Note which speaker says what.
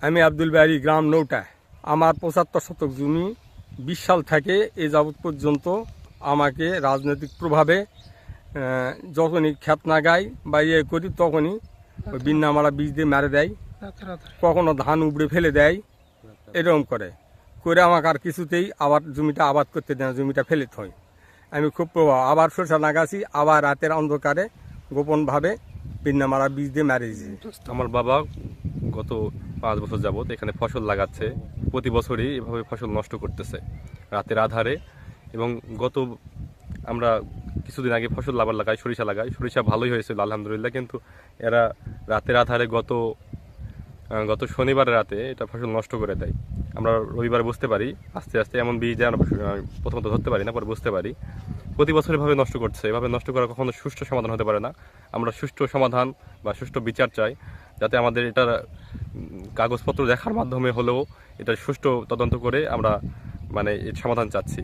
Speaker 1: আমি আব্দুল বাড়ি, গ্রাম নৌটা। আমার ৭৫ শতক জমি ২০ সাল থেকে এ যাবৎ পর্যন্ত আমাকে রাজনৈতিক প্রভাবে যখনই ক্ষেত না গাই বা ইয়ে করি তখনই ওই বিন্না মারা বীজ দিয়ে মেরে দেয়, কখনো ধান উপড়ে ফেলে দেয়, এরকম করে আমাকে আর কিছুতেই আবার জমিটা আবাদ করতে দেয় না, জমিটা ফেলে হয়। আমি খুব প্রভাব আবার সরষা লাগাছি, আবার রাতের অন্ধকারে গোপনভাবে বিন্না মারা বীজ দিয়ে মেরে দিয়েছি।
Speaker 2: আমার বাবা গত 5 বছর যাবত এখানে ফসল লাগাচ্ছে, প্রতি বছরই এভাবে ফসল নষ্ট করতেছে রাতের আধারে। এবং আমরা কিছুদিন আগে ফসল আবার সরিষা ভালোই হয়েছিল আলহামদুলিল্লাহ, কিন্তু এরা রাতের আধারে গত শনিবার রাতে এটা ফসল নষ্ট করে দেয়। আমরা রবিবার বুঝতে পারি, আস্তে আস্তে এমন বীজ আমরা প্রথমত ধরতে পারি না, পরে বুঝতে পারি। প্রতি বছর এভাবে নষ্ট করছে। এভাবে নষ্ট করা কখনো সুষ্ঠু সমাধান হতে পারে না। আমরা সুষ্ঠু সমাধান বা সুষ্ঠু বিচার চাই, যাতে আমাদের এটার কাগজপত্র দেখার মাধ্যমে হলেও এটা সুষ্ঠু তদন্ত করে আমরা এর সমাধান চাচ্ছি।